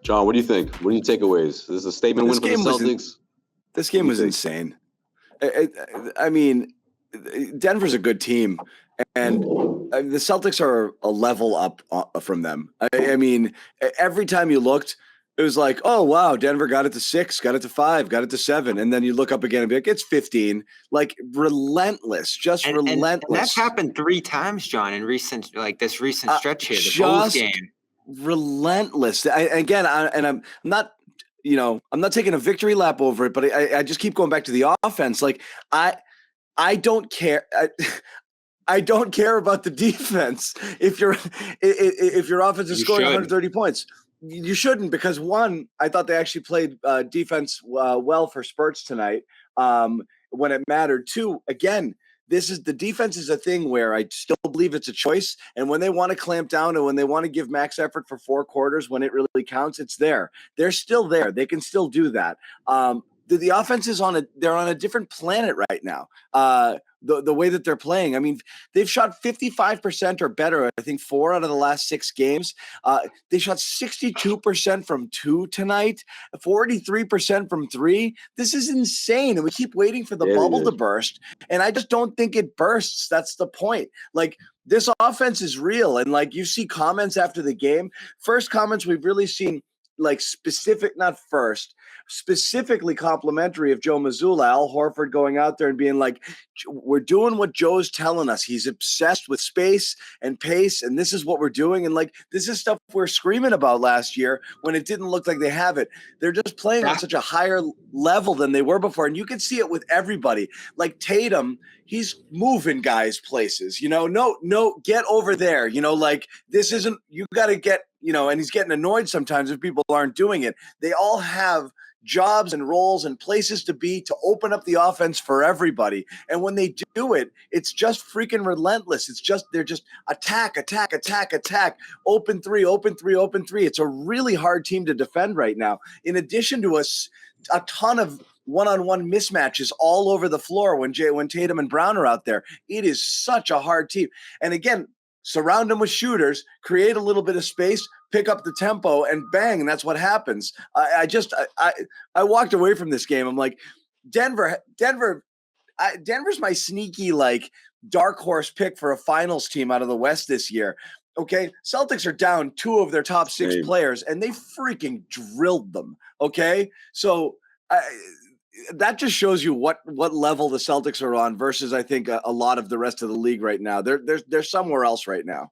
John, what do you think? What are your takeaways? Is this a statement win for the Celtics? This game was insane. I mean, Denver's a good team, and the Celtics are a level up from them. I mean, every time you looked, it was like, oh, wow, Denver got it to 6, got it to 5, got it to 7. And then you look up again and be like, it's 15. Like, relentless, relentless. And that's happened 3 times, John, in recent stretch here, the Bulls game. Relentless. I'm not – I'm not taking a victory lap over it, but I just keep going back to the offense. Like, I don't care. I don't care about the defense. If your offense is scoring 130 points, you shouldn't, because one, I thought they actually played defense well for spurts tonight when it mattered. Two, again, the defense is a thing where I still believe it's a choice. And when they want to clamp down and when they want to give max effort for 4 quarters, when it really counts, it's there. They're still there. They can still do that. The offense is they're on a different planet right now. The way that they're playing. I mean, they've shot 55% or better, I think 4 out of the last 6 games. They shot 62% from 2 tonight, 43% from 3. This is insane. And we keep waiting for the bubble to burst. And I just don't think it bursts. That's the point. Like, this offense is real. And like, you see comments after the game, first comments we've really seen, like, specifically complimentary of Joe Mazzulla, Al Horford going out there and being like, we're doing what Joe's telling us. He's obsessed with space and pace, and this is what we're doing. And like, this is stuff we're screaming about last year when it didn't look like they have it. They're just playing on such a higher level than they were before. And you can see it with everybody. Like Tatum, he's moving guys places, no, get over there. Like, this isn't, you got to get, and he's getting annoyed sometimes if people aren't doing it. They all have jobs and roles and places to be to open up the offense for everybody. And when they do it, it's just freaking relentless. They're just attack, open three. It's a really hard team to defend right now. In addition to a ton of one-on-one mismatches all over the floor when Tatum and Brown are out there. It is such a hard team. And again, surround them with shooters, create a little bit of space, pick up the tempo, and bang, and that's what happens. I walked away from this game. I'm like, Denver's my sneaky, like, dark horse pick for a finals team out of the West this year. Okay, Celtics are down 2 of their top 6 players, and they freaking drilled them. Okay, so that just shows you what level the Celtics are on versus, I think, a lot of the rest of the league right now. They're somewhere else right now.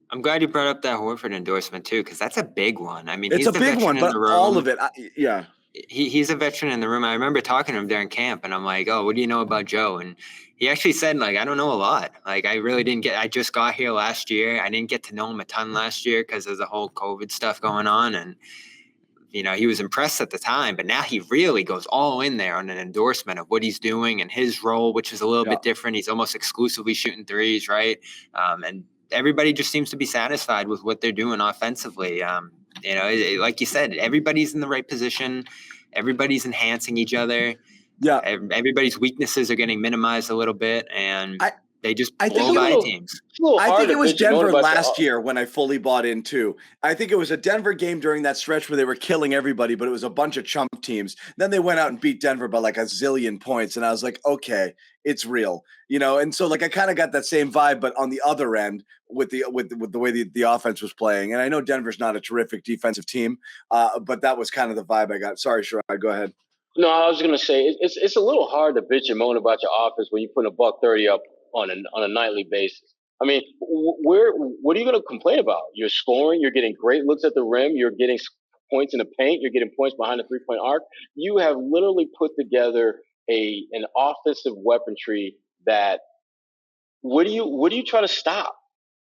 I'm glad you brought up that Horford endorsement too, because that's a big one. I mean, it's a big one, but all of it, yeah. He's a veteran in the room. I remember talking to him during camp, and I'm like, "Oh, what do you know about Joe?" And he actually said, like, "I don't know a lot. Like, I really didn't get. I just got here last year. I didn't get to know him a ton last year because of the whole COVID stuff going on." And he was impressed at the time, but now he really goes all in there on an endorsement of what he's doing and his role, which is a little bit different. He's almost exclusively shooting threes, right? And everybody just seems to be satisfied with what they're doing offensively. Like you said, everybody's in the right position. Everybody's enhancing each other. Yeah. Everybody's weaknesses are getting minimized a little bit, and they just blow by teams. I think it was Denver last year when I fully bought in too. I think it was a Denver game during that stretch where they were killing everybody, but it was a bunch of chump teams. Then they went out and beat Denver by like a zillion points, and I was like, okay, it's real, And so, like, I kind of got that same vibe, but on the other end with the way the offense was playing. And I know Denver's not a terrific defensive team, but that was kind of the vibe I got. Sorry, Sherrod, go ahead. No, I was going to say it's a little hard to bitch and moan about your offense when you put $130 up on a nightly basis. I mean, what are you going to complain about? You're scoring, you're getting great looks at the rim, you're getting points in the paint, you're getting points behind the 3-point arc. You have literally put together an offensive weaponry that what do you try to stop?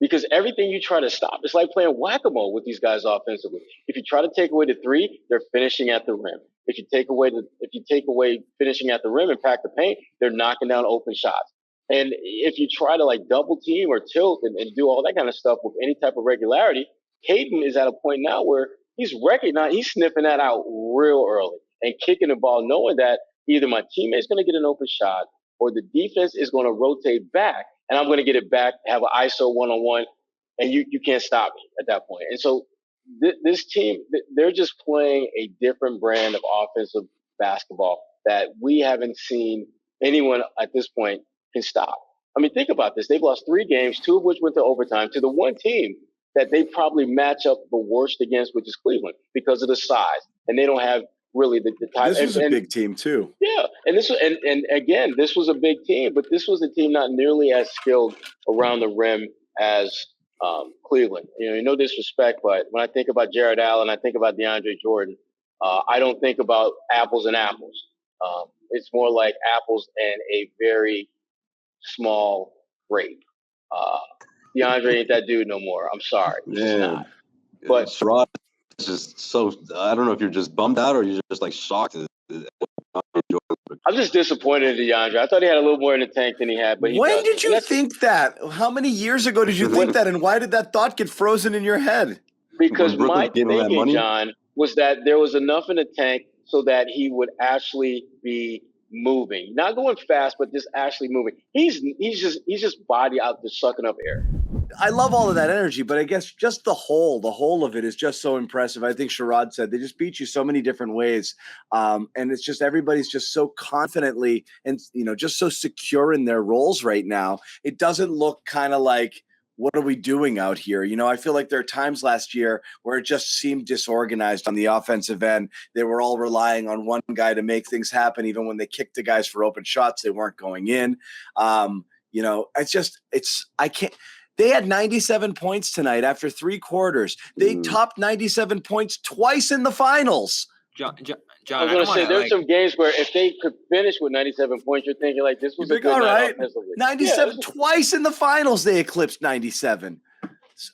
Because everything you try to stop, it's like playing whack-a-mole with these guys offensively. If you try to take away the 3, they're finishing at the rim. If you take away finishing at the rim and pack the paint, they're knocking down open shots. And if you try to like double team or tilt and do all that kind of stuff with any type of regularity, Hayden is at a point now where he's sniffing that out real early and kicking the ball, knowing that either my teammate's going to get an open shot or the defense is going to rotate back and I'm going to get it back, have an ISO one-on-one, and you can't stop me at that point. And so this team, they're just playing a different brand of offensive basketball that we haven't seen anyone at this point can stop. I mean, think about this. They've lost 3 games, 2 of which went to overtime, to the one team that they probably match up the worst against, which is Cleveland, because of the size. And they don't have really the type. This was a big team too. Yeah. And again, this was a big team, but this was a team not nearly as skilled around the rim as Cleveland. No disrespect, but when I think about Jared Allen, I think about DeAndre Jordan. I don't think about apples and apples. It's more like apples and a very small grape. DeAndre ain't that dude no more. I'm sorry. He's not. But Sherrod is just so, I don't know if you're just bummed out or you're just like shocked. I'm just disappointed in DeAndre. I thought he had a little more in the tank than he had. But when did you think that? How many years ago did you think that? And why did that thought get frozen in your head? Because my thinking, John, was that there was enough in the tank so that he would actually be moving, not going fast, but just actually moving. He's just body out there sucking up air. I love all of that energy, but I guess just the whole of it is just so impressive. I think Sherrod said they just beat you so many different ways. And it's just everybody's just so confidently and, just so secure in their roles right now. It doesn't look kind of like, what are we doing out here? I feel like there are times last year where it just seemed disorganized on the offensive end. They were all relying on one guy to make things happen. Even when they kicked the guys for open shots, they weren't going in. I can't. They had 97 points tonight after 3 quarters. They topped 97 points twice in the finals. John, I was going to say, there's some games where if they could finish with 97 points, you're thinking like this was a good night offensively. 97 twice in the finals, they eclipsed 97.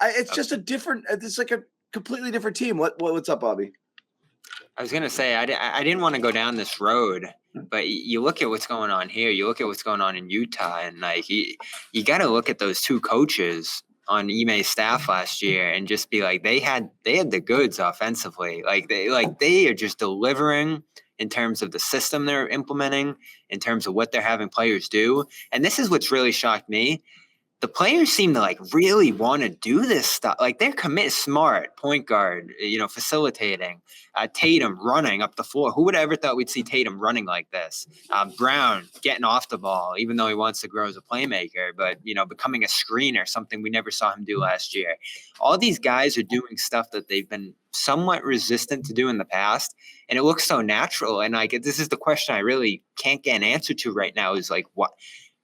It's just it's like a completely different team. What's up, Bobby? I was going to say, I didn't want to go down this road, but you look at what's going on here. You look at what's going on in Utah, and like you got to look at those 2 coaches on Ime's staff last year and just be like, they had the goods offensively. They are just delivering in terms of the system they're implementing, in terms of what they're having players do. And this is what's really shocked me. The players seem to really want to do this stuff. They're committed, smart point guard, facilitating, Tatum running up the floor. Who would have ever thought we'd see Tatum running like this? Brown getting off the ball, even though he wants to grow as a playmaker, but becoming a screener, something we never saw him do last year. All these guys are doing stuff that they've been somewhat resistant to do in the past, and it looks so natural. And this is the question I really can't get an answer to right now: is what?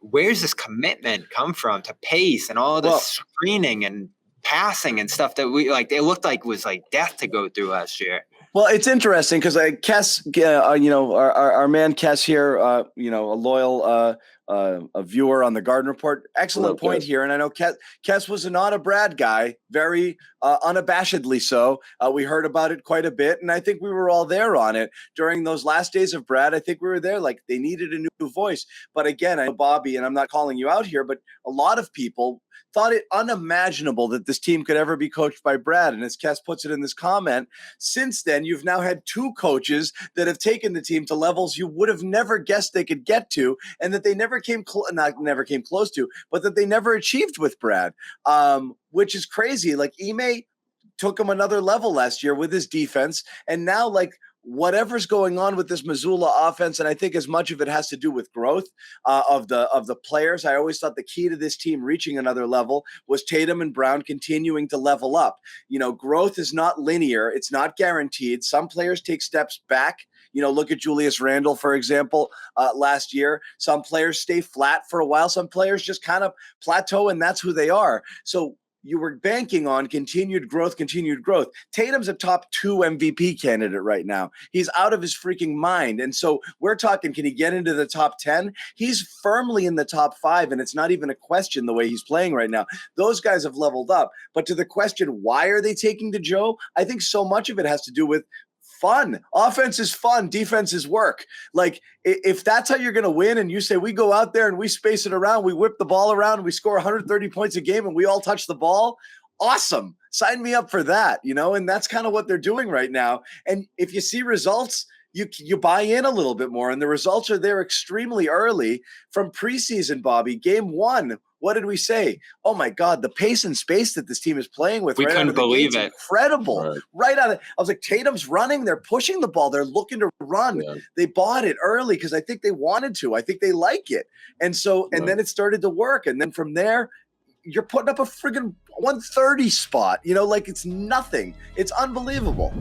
Where's this commitment come from to pace and all this screening and passing and stuff that it looked like was death to go through last year? Well, it's interesting because Kess, our man Kess here, a loyal a viewer on the Garden Report. Excellent point here. And I know Kess was not a Brad guy, very unabashedly so. We heard about it quite a bit, and I think we were all there on it. During those last days of Brad, I think we were there, they needed a new voice. But again, I know Bobby, and I'm not calling you out here, but a lot of people thought it unimaginable that this team could ever be coached by Brad. And as Kess puts it in this comment, since then, you've now had 2 coaches that have taken the team to levels you would have never guessed they could get to, and that they never came close to, but that they never achieved with Brad, which is crazy. Ime took him another level last year with his defense, and now whatever's going on with this Missoula offense, and I think as much of it has to do with growth of the players. I always thought the key to this team reaching another level was Tatum and Brown continuing to level up. Growth is not linear. It's not guaranteed. Some players take steps back. Look at Julius Randle, for example, last year. Some players stay flat for a while. Some players just kind of plateau, and that's who they are. So you were banking on continued growth. Tatum's a top 2 MVP candidate right now. He's out of his freaking mind. And so we're talking, can he get into the top 10? He's firmly in the top 5, and it's not even a question the way he's playing right now. Those guys have leveled up. But to the question, why are they taking to Joe? I think so much of it has to do with fun. Offense is fun. Defense is work. If that's how you're going to win, and you say we go out there and we space it around, we whip the ball around, and we score 130 points a game, and we all touch the ball, awesome. Sign me up for that, and that's kind of what they're doing right now. And if you see results, you buy in a little bit more, and the results are there extremely early from preseason, Bobby. Game 1 what did we say? Oh my God, the pace and space that this team is playing with. We right couldn't out of the believe gate's it. Incredible. Right out of, I was like, Tatum's running. They're pushing the ball. They're looking to run. Yeah. They bought it early because I think they wanted to. I think they like it. And so, and then it started to work. And then from there, you're putting up a friggin' 130 spot, like it's nothing. It's unbelievable.